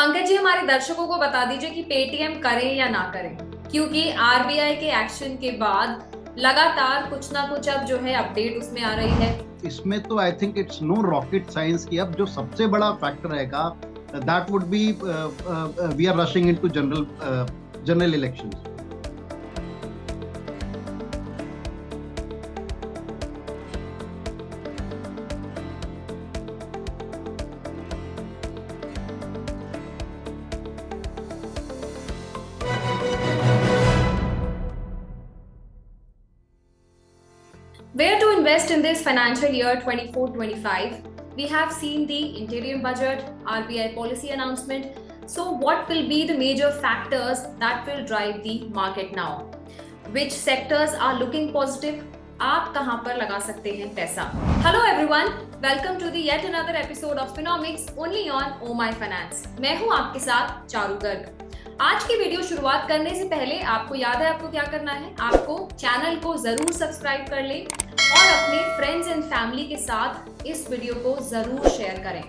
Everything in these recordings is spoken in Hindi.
पंकज जी, हमारे दर्शकों को बता दीजिए कि पेटीएम करें या ना करें, क्योंकि आरबीआई के एक्शन के बाद लगातार कुछ ना कुछ अब जो है अपडेट उसमें आ रही है। इसमें तो I think it's no rocket science की अब जो सबसे बड़ा फैक्टर रहेगा that would be we are rushing into general elections. Where to invest in this financial year 24-25? We have seen the interim budget, RBI policy announcement. So, what will be the major factors that will drive the market now? Which sectors are looking positive? आप कहां पर लगा सकते हैं पैसा? Hello everyone, welcome to the yet another episode of Phenomics only on Oh My Finance. मैं हूं आपके साथ चारू गर्ग। आज की वीडियो शुरुआत करने से पहले आपको याद है आपको क्या करना है? आपको चैनल को जरूर सब्सक्राइब कर लें और अपने फ्रेंड्स एंड फैमिली के साथ इस वीडियो को जरूर शेयर करें।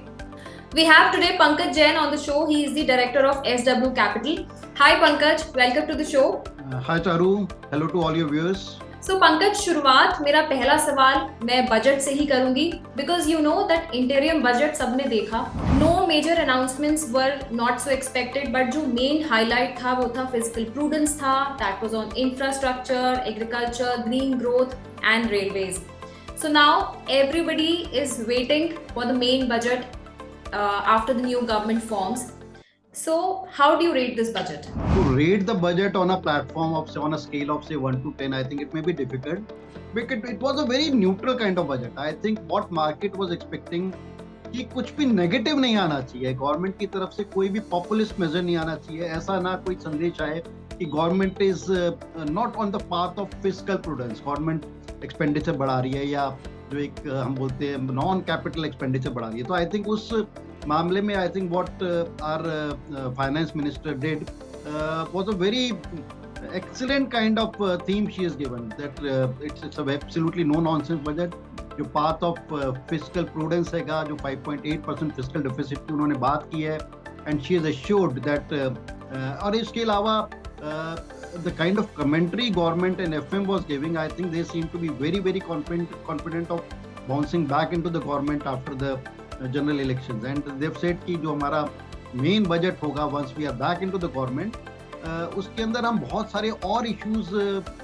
We have today Pankaj Jain on the show. He is the director of SW Capital. Hi Pankaj, welcome to the show. Hi Charu, hello to all your viewers. So Pankaj, शुरुआत मेरा पहला सवाल मैं बजट से ही करूंगी, because you know that interim budget सबने देखा। No major announcements were not so expected, but जो मेन हाईलाइट था वो था फिजिकल प्रूडेंस था, that was on infrastructure, agriculture, green growth and railways. So now everybody is waiting for the main budget after the new government forms. So, how do you rate this budget? To rate the budget on a platform of say on a scale of say 1 to 10, I think it may be difficult because it was a very neutral kind of budget. I think what market was expecting कि कुछ भी नेगेटिव नहीं आना चाहिए, गवर्नमेंट की तरफ से कोई भी पॉपुलिस्ट मेजर नहीं आना चाहिए, ऐसा ना कोई संदेश आए कि government is not on the path of fiscal prudence, government expenditure बढ़ा रही है या जो एक हम बोलते हैं नॉन कैपिटल एक्सपेंडिचर बढ़ा रही है। तो आई थिंक उस मामले में I think what our finance minister did was a very excellent kind of theme she has given, that it's absolutely no nonsense budget. जो path of fiscal prudence हैगा, जो 5.8% fiscal deficit की उन्होंने बात की है, and she has assured that और इसके अलावा the kind of commentary government and FM was giving, I think they seem to be very confident of bouncing back into the government after the general elections, and they've said कि जो हमारा main budget होगा once we are back into the government, उसके अंदर हम बहुत सारे और इश्यूज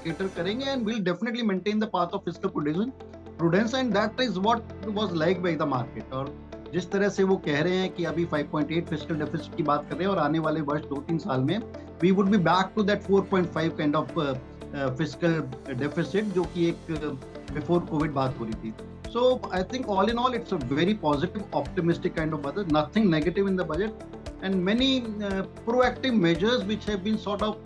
केटर करेंगे and will definitely maintain the path of fiscal prudence and that is what was like by the market. और जिस तरह से वो कह रहे हैं कि अभी 5.8 फिस्कल डेफिसिट की बात कर रहे हैं और आने वाले वर्ष 2-3 साल में we would be back to that 4.5 kind of fiscal deficit जो कि एक बिफोर कोविड बात हो रही थी। So I think all in all it's a very positive, optimistic kind of budget, nothing negative in the budget, and many proactive measures which have been sort of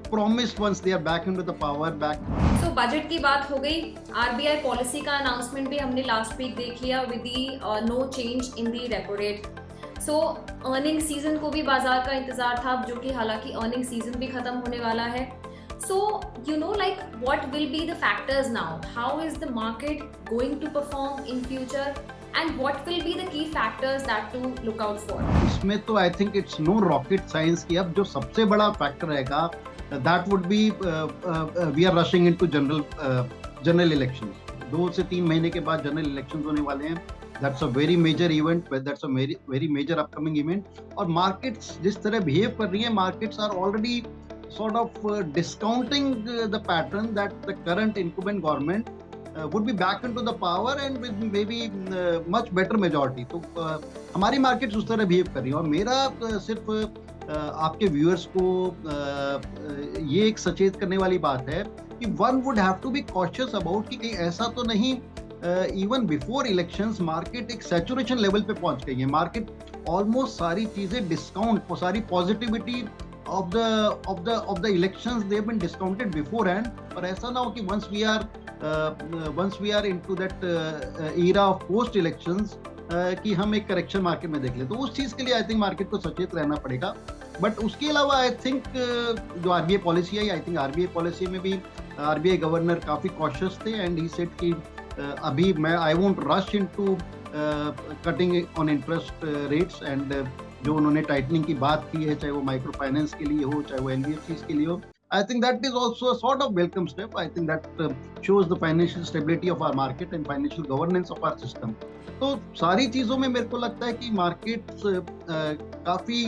promised once they are back into the power back. So budget की बात हो गई, RBI पॉलिसी का अनाउंसमेंट भी हमने लास्ट वीक देख लिया with the no change in the repo rate. So earning season को भी बाजार का इंतजार था, जो कि हालांकि अर्निंग सीजन भी खत्म होने वाला है। So, you know, like, what will be the factors now? How is the market going to perform in future? And what will be the key factors that to look out for? इसमें तो I think it's no rocket science की अब जो सबसे बड़ा फैक्टर रहेगा that would be we are rushing into general elections. 2 से 3 महीने के बाद जनरल इलेक्शंस होने वाले हैं. That's a very major event. That's a very major upcoming event. और मार्केट्स जिस तरह बिहेव कर रही हैं, markets are already sort of discounting the pattern that the current incumbent government would be back into the power and with maybe much better majority. तो हमारी मार्केट्स उस तरह बिहेव कर रही है और मेरा सिर्फ आपके व्यूअर्स को ये एक सचेत करने वाली बात है कि one would have to be cautious about कि कहीं ऐसा तो नहीं इवन बिफोर इलेक्शंस मार्केट एक सैचुरेशन लेवल पे पहुंच गई है। मार्केट ऑलमोस्ट सारी चीजें डिस्काउंट, सारी positivity of the elections they have been discounted beforehand, और ऐसा ना हो कि once we are into that era of post elections कि हम एक करेक्शन मार्केट में देख ले, तो उस चीज के लिए आई थिंक मार्केट को सचेत रहना पड़ेगा। बट उसके अलावा आई थिंक जो आरबीआई पॉलिसी है, आई थिंक आरबीआई पॉलिसी में भी आरबीआई गवर्नर काफी कॉशियस थे एंड ही सेड कि अभी मैं I won't rush into cutting on interest rates and जो उन्होंने टाइटनिंग की बात की है, चाहे वो माइक्रो फाइनेंस के लिए हो, चाहे वो एनबीएफसीज के लिए हो, I think that is also a sort of welcome step. I think that shows the financial stability of our market and financial governance of our system. तो सारी चीजों में मेरे को लगता है कि मार्केट्स काफी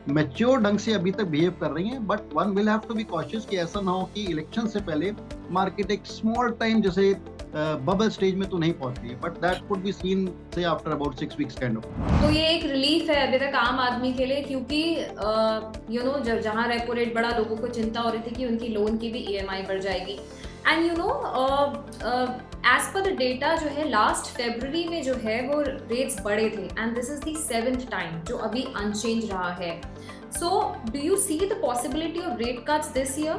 मैच्योर ढंग से अभी तक बिहेव कर रही हैं, but one will have to be cautious कि ऐसा ना हो कि इलेक्शन से पहले मार्केट एक स्मॉल टाइम जैसे बबल स्टेज में तो नहीं पहुंचती है, but that could be seen से after about 6 weeks kind of. तो ये एक रिलीफ है अभी तक आम आदमी के लिए, क्योंकि यू नो जहाँ रेपो रेट बढ़ा, लोगों को चिंता हो रही थी कि उनकी लोन की भी ईएमआई बढ़ जाएगी। And you know as per the data जो है लास्ट फरवरी में जो है वो रेट्स बढ़े थे, and this is the 7th time जो अभी अनचेंज रहा है। So, do you see the possibility of rate cuts this year?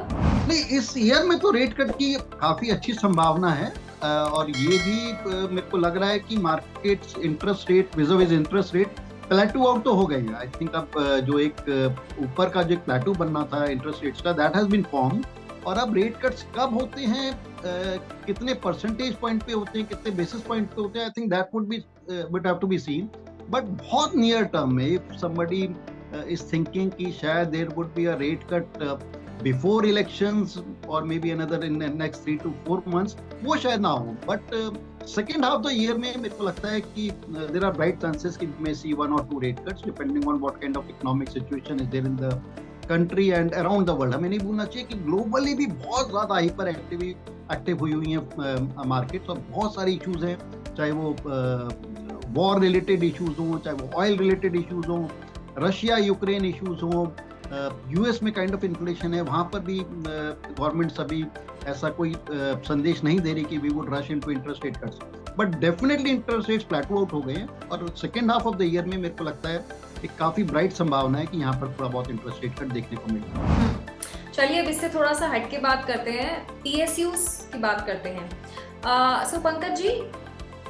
नहीं, इस ईयर में तो रेट कट की काफी अच्छी संभावना है, और ये भी मेरे को लग रहा है कि markets interest rate विज़ interest rate प्लेटू out तो हो गई है। आई थिंक अब जो एक ऊपर का जो एक प्लेटू बनना था इंटरेस्ट रेट्स का, दैट हैज बीन फॉर्म। और अब रेट कट्स कब होते हैं, कितने परसेंटेज पॉइंट पे होते हैं, कितने बेसिस पॉइंट पे होते हैं, I think that would have to be seen. But बहुत नियर टर्म में इफ समबडी is thinking कि शायद there would be a rate cut before elections or maybe another in the next 3 to 4 months, वो शायद ना हो। But second half of the year में मेरे को लगता है कि there are bright chances कि we may see 1 or 2 rate cuts depending on what kind of economic situation is there in the country and around the world। हमें नहीं भूलना चाहिए कि globally भी बहुत ज़्यादा हाइपर एक्टिव हुई हैं मार्केट्स, और बहुत सारे इश्यूज हैं, चाहे वो वॉर रिलेटेड इश्यूज हों, चाहे वो ऑयल रिलेटेड इश्यूज हों, रशिया यूक्रेन इश्यूज हो, यूएस में काइंड ऑफ इन्फ्लेशन है, वहाँ पर भी गवर्नमेंट्स अभी ऐसा कोई संदेश नहीं दे रही कि we would rush into interest rate cuts, but definitely interest rates plateau out हो गए हैं। और second half of the year में मेरे को लगता है एक काफी ब्राइट संभावना है कि यहाँ पर थोड़ा बहुत इंटरेस्ट रेट कट देखने को मिलेगा। चलिए अब इससे थोड़ा सा हट के बात करते हैं, पीएसयूज की बात करते हैं। सो पंकज जी,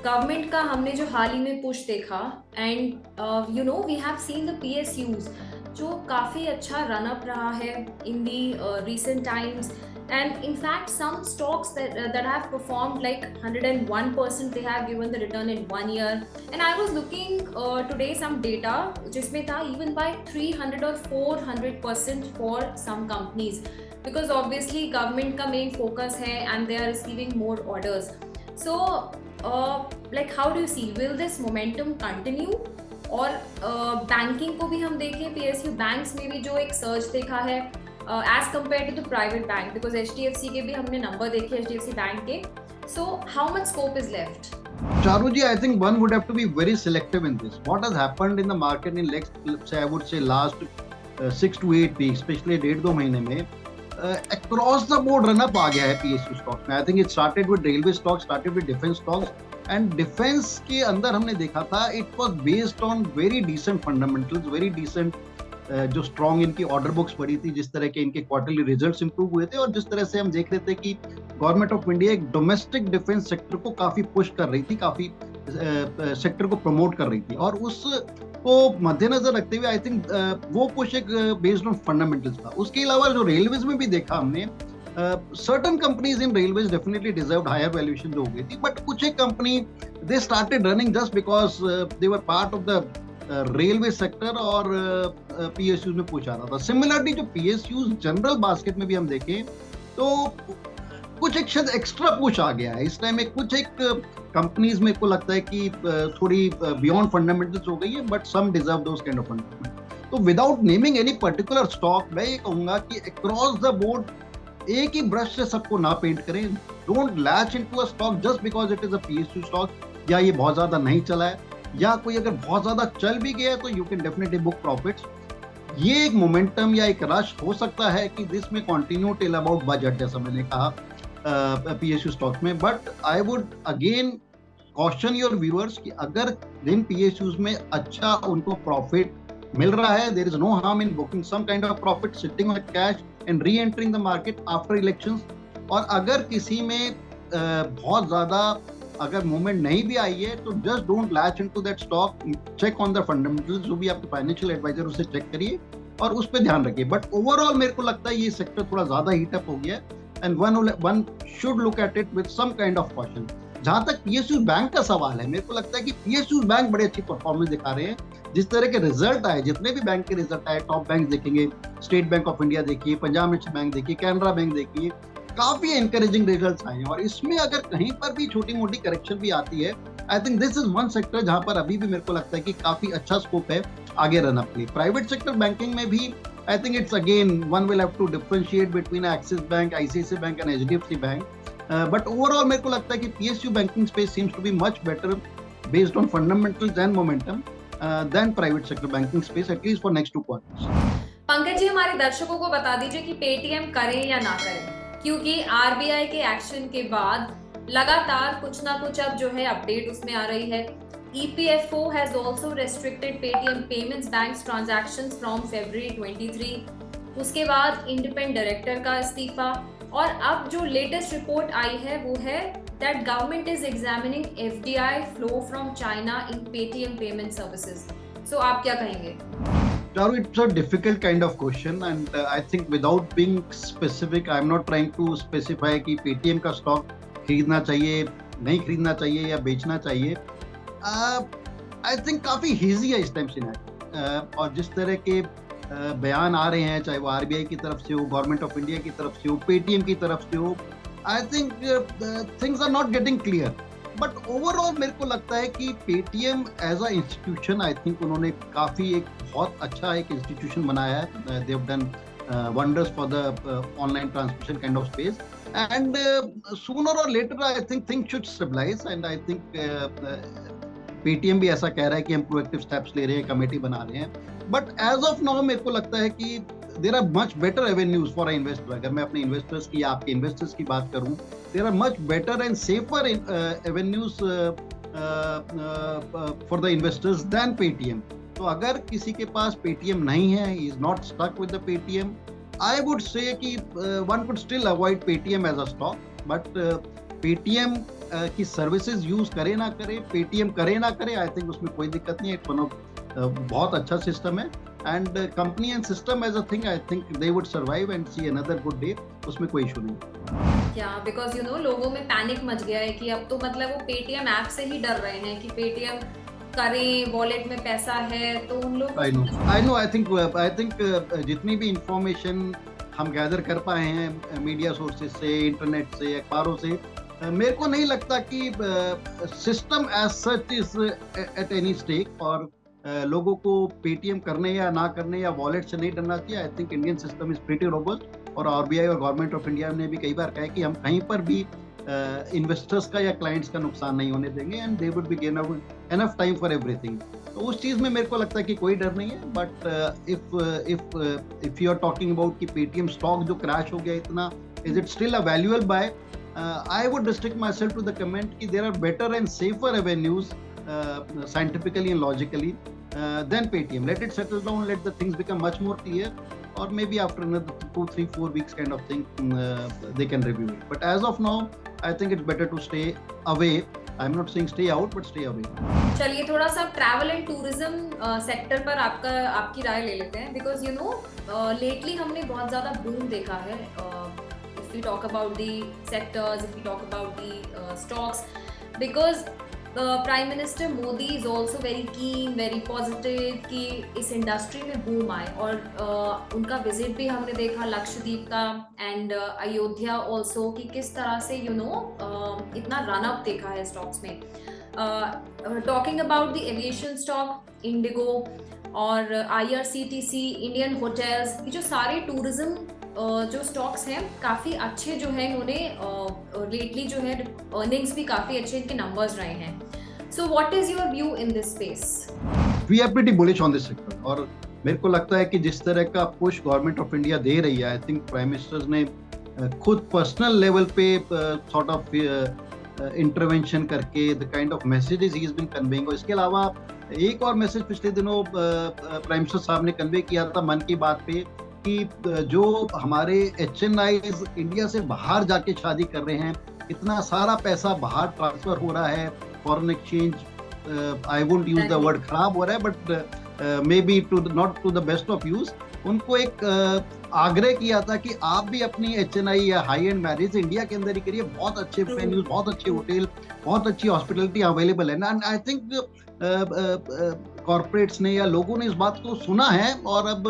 गवर्नमेंट का हमने जो हाल ही में पुश देखा, and you know we have seen the PSUs जो काफ़ी अच्छा रन अप रहा है इन दी recent times, and in fact some stocks that have performed like 101%, they have given the return in 1 year, and I was looking today some data जिसमें था even by 300 or 400% for some companies, because obviously government का main focus है and they are receiving more orders. So like how do you see, will this momentum continue? और बैंकिंग को भी हम देखें, पीएसयू बैंक्स में भी जो एक सर्ज देखा है as compared to the private bank, because HDFC के भी हमने नंबर देखे एचडीएफसी बैंक के। So how much scope is left? Charu ji, I think one would have to be very selective in this. What has happened in the market in I would say last 6 to 8 weeks, especially 1.5-2 महीने में, across the board run up आ गया है PSU stocks में। I think it started with railway stocks, started with defense stocks, and defence के अंदर हमने देखा था it was based on very decent fundamentals, very decent जो स्ट्रॉन्ग इनकी ऑर्डर बुक्स पड़ी थी, जिस तरह के इनके क्वार्टरली रिजल्ट्स इंप्रूव हुए थे, और जिस तरह से हम देख रहे थे कि गवर्नमेंट ऑफ इंडिया एक डोमेस्टिक डिफेंस सेक्टर को काफी पुश कर रही थी, काफी सेक्टर को प्रमोट कर रही थी, और उसको मद्देनजर रखते हुए आई थिंक वो पुश एक बेस्ड ऑन फंडामेंटल्स था। उसके अलावा जो रेलवेज में भी देखा हमने, certain companies in railways definitely deserved higher valuation जो हो गई थी, but कुछ एक company they started running just because they were part of the railway sector और PSUs में पूछा रहा था। Similarly जो PSUs जनरल बास्केट में भी हम देखें तो कुछ एक शायद एक्स्ट्रा पुश आ गया है इस टाइम में, कुछ एक कंपनीज मेरे को लगता है कि थोड़ी बियॉन्ड फंडामेंटल्स हो गई है, but some deserve those kind of fundamentals. तो without naming any particular stock, मैं ये कहूंगा कि अक्रॉस द बोर्ड एक ही ब्रश से सबको ना पेंट करें। Don't latch into a stock just because it is a PSU stock, या ये बहुत ज्यादा नहीं चला है, या कोई अगर बहुत ज्यादा चल भी गया है तो you can definitely book profits. ये एक मोमेंटम या एक रश हो सकता है कि दिस में कंटिन्यू टिल अबाउट बजट, जैसा मैंने कहा पीएसयू स्टॉक में। But I would again caution your viewers कि अगर जिन पीएसयूज में अच्छा उनको प्रॉफिट मिल रहा है, there is no harm in booking some kind of profit, sitting on cash and reentering the market after elections. और अगर किसी में बहुत ज्यादा अगर मूवमेंट नहीं भी आई है तो just don't latch into that stock, check on the fundamentals, जो भी आपके फाइनेंशियल एडवाइजर उसे चेक करिए और उस पर ध्यान रखिए। बट ओवरऑल मेरे को लगता है ये सेक्टर थोड़ा ज्यादा हीटअप हो गया है and one should look at it with some kind of caution. जहां तक पीएसयू बैंक का सवाल है, मेरे को लगता है कि पीएसयू बैंक बड़ी अच्छी परफॉर्मेंस दिखा रहे हैं, जिस तरह के रिजल्ट आए, जितने भी बैंक के रिजल्ट आए, टॉप बैंक देखेंगे, स्टेट बैंक ऑफ इंडिया देखिए, पंजाब नेशनल बैंक देखिए, कैनरा बैंक देखिए, काफी एनकरेजिंग रिजल्ट्स आए हैं। और इसमें अगर कहीं पर भी छोटी मोटी करेक्शन भी आती है, I think this is one sector जहां पर अभी भी मेरे को लगता है कि काफी अच्छा स्कोप है आगे रन अप के लिए। प्राइवेट सेक्टर बैंकिंग में भी I think it's again one will have to differentiate between Axis bank, ICICI bank and HDFC bank, but overall मेरे को लगता है कि PSU banking space seems to be much better based on fundamentals and momentum than private sector banking space, at least for next 2 quarters. Pankaj ji, हमारे दर्शकों को बता दीजिए कि पेटीएम करें या ना करें, क्योंकि आरबीआई के एक्शन के बाद लगातार कुछ ना कुछ अब जो है अपडेट उसमें आ रही है। EPFO has also restricted Paytm Payments Bank's transactions from February 23. उसके बाद इंडिपेंडेंट डायरेक्टर का इस्तीफा, और अब जो लेटेस्ट रिपोर्ट आई है वो है that government is examining FDI flow from China in Paytm payment services. So आप क्या कहेंगे? Now it's a difficult kind of question, and I think without being specific, I'm not trying to specify कि Paytm का स्टॉक खरीदना चाहिए, नहीं खरीदना चाहिए या बेचना चाहिए। I think काफी हेजी है इस टाइम सिनेरियो, और जिस तरह के बयान आ रहे हैं, चाहे वो आरबीआई की तरफ से हो, गवर्नमेंट ऑफ इंडिया की तरफ से हो, पेटीएम की तरफ से हो, I think things are not getting clear. But overall मेरे को लगता है कि Paytm as a institution, I think उन्होंने काफी एक बहुत अच्छा एक institution बनाया है. They have done wonders for the online transmission kind of space. And sooner or later, I think things should stabilize. And I think Paytm भी ऐसा कह रहा है कि हम प्रोएक्टिव स्टेप्स ले रहे हैं, कमेटी बना रहे हैं. बट एज ऑफ नाउ मेरे को लगता है कि there are much better avenues for investor. अगर मैं अपने इन्वेस्टर्स की या आपके इन्वेस्टर्स की बात करूं, there are much better and safer avenues for the investors than Paytm. तो अगर किसी के पास पेटीएम नहीं है, he is not stuck with the Paytm, I would say कि one could still avoid Paytm as a stock. But Paytm की सर्विसेज यूज करे ना करे, पेटीएम करे ना करे, आई थिंक उसमें कोई दिक्कत नहीं है. इट्स वन ऑफ बहुत अच्छा सिस्टम है, and company and system as a thing, I think they would survive and see another good day. उसमें कोई इशू नहीं. क्या बिकॉज लोगों में पैनिक मच गया है कि अब तो मतलब वो पेटीएम ऐप से ही डर रहे हैं कि पेटीएम करें, वॉलेट में पैसा है, तो उन लोग आई थिंक जितनी भी इंफॉर्मेशन हम गैदर कर पाए हैं मीडिया सोर्सेज से, इंटरनेट से, अखबारों से, मेरे को नहीं लगता कि system as such is at any stake. और लोगों को पेटीएम करने या ना करने या वॉलेट से नहीं डरना चाहिए. I think Indian system is pretty robust, और आरबीआई और गवर्नमेंट ऑफ इंडिया ने भी कई बार कहा है कि हम कहीं पर भी इन्वेस्टर्स का या क्लाइंट्स का नुकसान नहीं होने देंगे, and they would be given enough time for everything. तो उस चीज में मेरे को लगता है कि कोई डर नहीं है. But if you are talking about कि पेटीएम स्टॉक जो क्रैश हो गया इतना, is it still a valuable buy? I would restrict myself to the comment कि there are better and safer avenues scientifically and logically than Paytm. Let it settle down, let the things become much more clear, or maybe after another 2, 3, 4 weeks kind of thing, they can review it. But as of now, I think it's better to stay away. I'm not saying stay out, but stay away. चलिए थोड़ा सा ट्रैवल एंड टूरिज्म सेक्टर पर आपकी राय ले लेते हैं, बिकॉज लेटली हमने बहुत ज़्यादा बूम देखा है. If we talk about the sectors, if we talk about the stocks, because Prime Minister Modi is also very keen, very positive कि इस इंडस्ट्री में बूम आए. और उनका विजिट भी हमने देखा लक्षद्वीप का एंड अयोध्या ऑल्सो, कि किस तरह से इतना रन अप देखा है स्टॉक्स में. Talking about the aviation stock, Indigo और IRCTC, इंडियन होटल्स, ये जो सारे टूरिज्म जो स्टॉक्स हैं काफ़ी अच्छे जो हैं, इन्होंने लेटली जो है अर्निंग्स भी काफ़ी अच्छे इनके नंबर्स रहे हैं. So what is your view in this space? We are pretty bullish on this sector. और मेरे को लगता है कि जिस तरह का पुश गवर्नमेंट ऑफ इंडिया दे रही है, आई थिंक प्राइम मिनिस्टर ने खुद पर्सनल लेवल पे सॉर्ट ऑफ इंटरवेंशन करके the kind of messages he is been conveying. और इसके अलावा एक और मैसेज पिछले दिनों प्राइम मिनिस्टर साहब ने कन्वे किया था मन की बात पे, कि जो हमारे HNIs इंडिया से बाहर जाके शादी कर रहे हैं, इतना सारा पैसा बाहर ट्रांसफर हो रहा है, foreign exchange, I won't use the word खराब हो रहा है, but may be not to the best of use. उनको एक आग्रह किया था कि आप भी अपनी HNI या हाई एंड मैरिज इंडिया के अंदर ही करिए. बहुत अच्छे वेन्यूज, बहुत अच्छे होटल, बहुत अच्छी हॉस्पिटलिटी अवेलेबल है. एंड आई थिंक कॉर्पोरेट्स ने या लोगों ने इस बात को सुना है और अब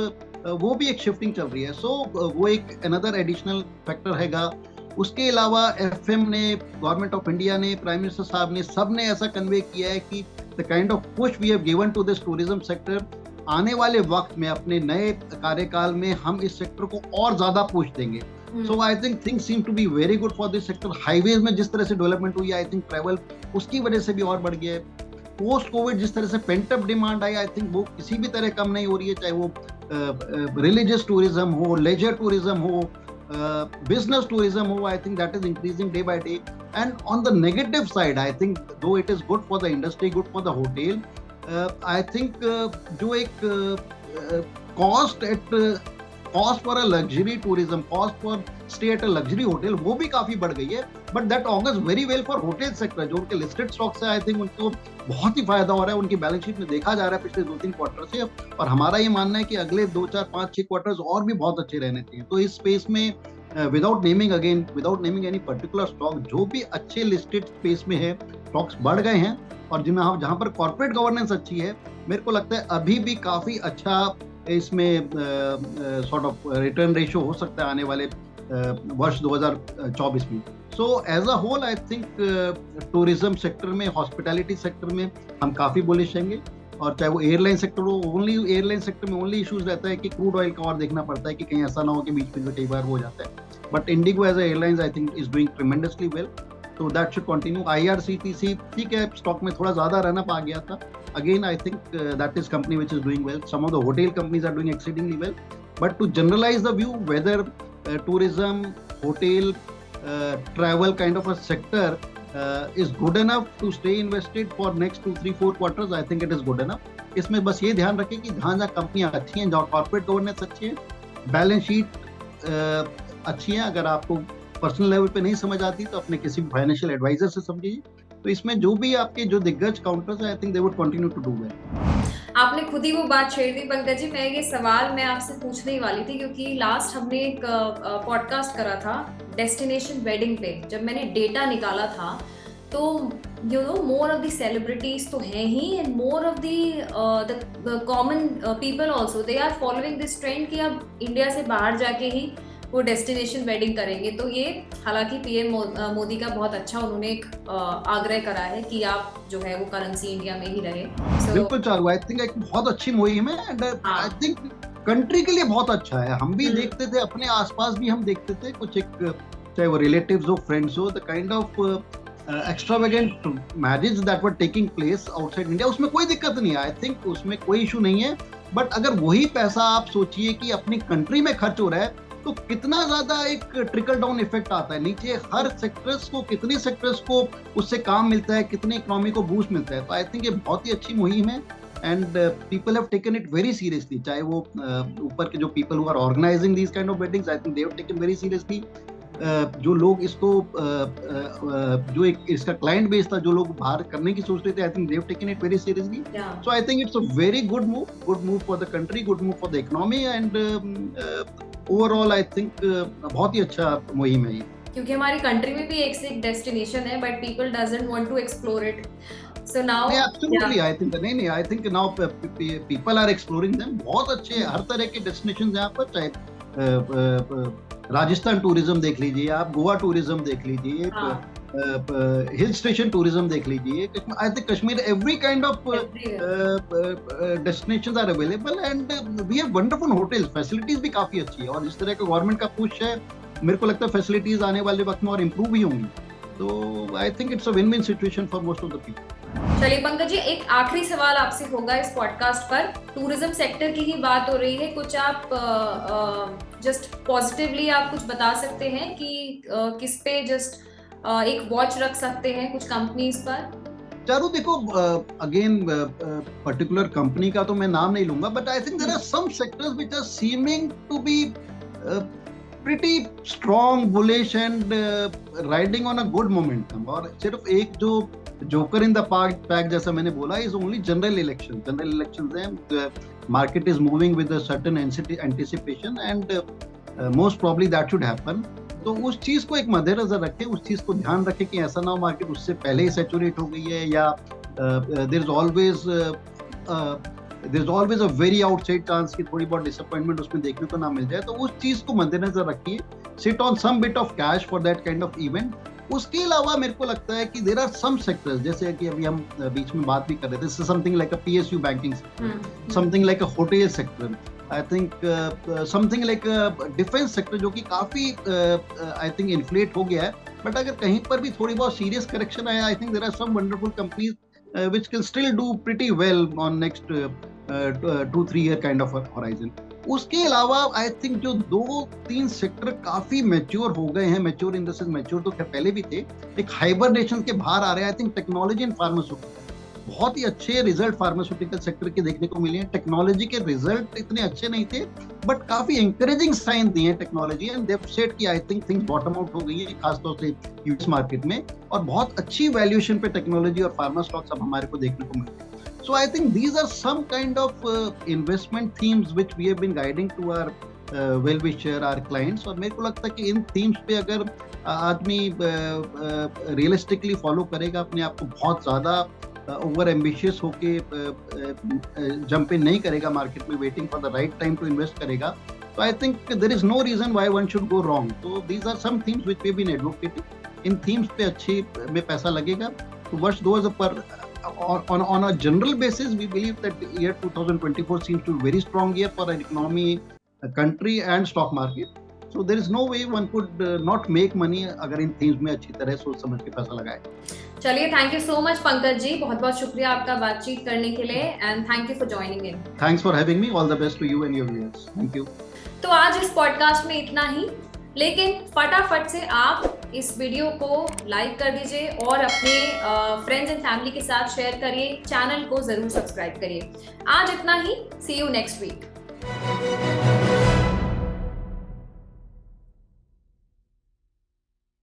वो भी एक शिफ्टिंग चल रही है। सो वो एक अनदर एडिशनल फैक्टर हैगा। उसके अलावा एफएम ने, गवर्नमेंट ऑफ इंडिया ने, प्राइम मिनिस्टर साहब ने, सब ने ऐसा कन्वे किया है कि the kind of push we have given to this tourism sector, आने वाले वक्त में अपने नए कार्यकाल में हम इस सेक्टर को और ज्यादा पुश देंगे। So I think things seem to be very good for this sector. Highways में जिस तरह से डेवलपमेंट हुई, आई थिंक ट्रैवल उसकी वजह से भी और बढ़ गया है। पोस्ट कोविड जिस तरह से pent up demand I, I think वो किसी भी तरह कम नहीं हो रही है, चाहे वो रिलीजियस टूरिज्म हो, लेजर टूरिज्म हो, business tourism हो, I think that is increasing day by day. And on the negative side, I think though it is good for the industry, good for the hotel, I think जो एक cost for a luxury tourism, cost for stay at a luxury hotel, वो भी काफी बढ़ गई है. But that augurs very well for hotel sector. जो उनके listed stocks है, I think उनको बहुत ही फायदा हो रहा है. उनकी बैलेंस शीट में देखा जा रहा है पिछले 2-3 क्वार्टर से, और हमारा ये मानना है कि अगले 2, 4, 5, 6 क्वार्टर्स और भी बहुत अच्छे रहने चाहिए. तो इस स्पेस में without naming any particular stock, जो भी अच्छे लिस्टेड स्पेस में है, स्टॉक्स बढ़ गए हैं. और जहाँ पर कॉर्पोरेट गवर्नेंस अच्छी है, मेरे को लगता है अभी भी काफी अच्छा इसमें सॉर्ट ऑफ रिटर्न रेशियो हो सकता है आने वाले वर्ष 2024 में. So as a whole I think tourism sector में, हॉस्पिटैलिटी सेक्टर में हम काफी बुलिश रहेंगे. और चाहे वो एयरलाइन सेक्टर हो, ओनली एयरलाइन सेक्टर में ओनली इश्यूज रहता है कि क्रूड ऑयल का और देखना पड़ता है कि कहीं ऐसा ना हो कि बीच में कई बार हो जाता है. But IndiGo as airlines I think is doing tremendously well, so that should continue. IRCTC ठीक है, स्टॉक में थोड़ा ज्यादा रन अप आ गया था. Again, I think that is company which is doing well. Some of the hotel companies are doing exceedingly well. But to generalize the view, whether tourism, hotel, travel kind of a sector is good enough to stay invested for next 2, 3, 4 quarters, I think it is good enough. इसमें बस ये ध्यान रखें कि जहाँ कंपनियां अच्छी हैं, जहाँ कॉर्पोरेट गवर्नेंस अच्छी है, बैलेंस शीट अच्छी है, अगर आपको पर्सनल लेवल पे नहीं समझ आती तो अपने किसी फाइनेंशियल एडवाइजर से समझिए. तो इसमें जो भी आपके जो दिग्गज काउंटर्स है, I think they would continue to do well. आपने खुद ही वो बात छेड़ दी पंकज जी. मैं ये सवाल मैं आपसे पूछने ही वाली थी, क्योंकि लास्ट हमने एक पॉडकास्ट करा था डेस्टिनेशन वेडिंग पे. जब मैंने डेटा निकाला था तो you know more of the celebrities तो हैं ही, and more of the common people also, they are following this trend कि अब इंडिया से बाहर जाके ही वो डेस्टिनेशन वेडिंग करेंगे. तो ये हालांकि पीएम मोदी का बहुत अच्छा उन्होंने एक आग्रह करा है कि आप जो है वो करेंसी इंडिया में ही रहे. बिल्कुल चालू, आई थिंक एक बहुत अच्छी मुहिम है, एंड आई थिंक कंट्री के लिए बहुत अच्छा है. हम भी देखते थे, अपने आसपास भी हम देखते थे कुछ एक, चाहे वो रिलेटिव्स हो, फ्रेंड्स हो, the kind of extravagant marriage that were taking place outside India. उसमें कोई दिक्कत नहीं है, आई थिंक उसमें कोई इशू नहीं है. बट अगर वही पैसा आप सोचिए कि अपनी कंट्री में खर्च हो रहा है, तो कितना ज्यादा एक ट्रिकल डाउन इफेक्ट आता है नीचे. हर सेक्टर्स को, कितने सेक्टर्स को उससे काम मिलता है, कितनी इकोनॉमी को बूस्ट मिलता है. तो आई थिंक ये बहुत ही अच्छी मुहिम है, and people have taken it very seriously. चाहे वो ऊपर के जो people who are organizing these kind of weddings, I think they have taken very seriously. जो लोग इसको जो एक इसका क्लाइंट बेस था, जो लोग बाहर करने की सोच रहे थे, आई think they have taken it very seriously. So I think it's a very good move for the country, good move for the economy, and overall I think बहुत ही अच्छा मुहिम है ये. क्योंकि हमारी कंट्री में भी एक से एक डेस्टिनेशन है, but people doesn't want to explore it. So now absolutely I think नहीं, I think now people are exploring them. बहुत अच्छे हर तरह के डेस्टिनेशंस यहाँ पर, चाहे राजस्थान टूरिज्म देख लीजिए आप, गोवा टूरिज्म देख लीजिए, हिल स्टेशन टूरिज्म देख लीजिए. I think Kashmir, every kind of destinations are available, and we have wonderful hotels. Facilities भी काफी अच्छी है, और इस तरह का गवर्नमेंट का पुश है, मेरे को लगता है फैसिलिटीज आने वाले वक्त में और इम्प्रूव भी होंगी. तो I think it's a win win situation for most of the people. चलिए पंकज जी, एक आखिरी सवाल आपसे होगा इस पॉडकास्ट पर. टूरिज्म सेक्टर की ही बात हो रही है, कुछ आप जस्ट पॉजिटिवली आप कुछ बता सकते हैं कि किस पे जस्ट एक वॉच रख सकते हैं, कुछ कंपनीज पर? चारू देखो, अगेन पर्टिकुलर कंपनी का तो मैं नाम नहीं लूंगा, but I think there are some sectors which are seeming to be pretty strong, bullish and riding on a good momentum. और सिर्फ एक जो जोकर इन द पैक जैसा मैंने बोला, is only general elections हैं. Market is moving with a certain anticipation, and most probably that should happen. तो उस चीज को एक मद्देनजर रखें, उस चीज को ध्यान रखें कि ऐसा ना हो मार्केट उससे पहले ही सैचुरेट हो गई है, या there is always there is always a very outside chance कि थोड़ी बहुत डिसअपॉइंटमेंट उसमें देखने को ना मिल जाए, तो उस चीज को मद्देनजर रखिए, sit on some bit of cash for that kind of event. उसके अलावा मेरे को लगता है कि देयर आर सम सेक्टर्स, जैसे कि अभी हम बीच में बात भी कर रहे थे, something like a PSU banking sector, something like a hotel sector, I think something like defence sector, जो कि काफी आई थिंक इन्फ्लेट हो गया है, बट अगर कहीं पर भी थोड़ी बहुत सीरियस करेक्शन आया, I think there are some wonderful companies which can still do pretty well on next 2-3 year kind of a horizon. उसके अलावा आई थिंक जो 2-3 सेक्टर काफी मैच्योर हो गए हैं, mature in the sense mature तो खैर पहले भी थे, एक हाइबरनेशन के बाहर आ रहे हैं। I think technology and pharmaceutical, बहुत ही अच्छे रिजल्ट फार्मास्यूटिकल सेक्टर के देखने को मिले हैं। टेक्नोलॉजी के रिजल्ट इतने अच्छे नहीं थे, बट काफी एंकरेजिंग साइन दिए हैं टेक्नोलॉजी, एंड देव सेड कि आई थिंक थिंग्स बॉटम आउट हो गई है, खासतौर से यूएस मार्केट में, और बहुत अच्छी वैल्यूएशन पे टेक्नोलॉजी और फार्मा स्टॉक्स अब हमारे को देखने को मिलते हैं। So I think these are some kind of investment themes which we have been guiding to our well-wisher, our clients, और मेरे को लगता है कि इन themes पे अगर आदमी realistically follow करेगा, अपने आप को बहुत ज़्यादा ओवर एम्बिशियस होके जंप इन नहीं करेगा मार्केट में, waiting for the right time to invest करेगा, तो I think there is no reason why one should go wrong. तो these are some things which we have been advocating. इन थीम्स पे अच्छे में पैसा लगेगा। तो वर्ष 2000 पर on a general basis, we believe that year 2024 seems to be a very strong year for an economy, a country and stock market. So there is no way one could not make money अगर इन themes में अच्छी तरह सोच समझ के पैसा लगाए। चलिए, thank you so much Pankaj ji, बहुत बहुत शुक्रिया आपका बातचीत करने के लिए, and thank you for joining in. Thanks for having me, all the best to you and your viewers. Thank you. तो आज इस पॉडकास्ट में इतना ही, लेकिन फटाफट से आप इस वीडियो को लाइक कर दीजिए और अपने फ्रेंड्स एंड फैमिली के साथ शेयर करिए, चैनल को जरूर सब्सक्राइब करिए। आज इतना ही, सी यू नेक्स्ट वीक।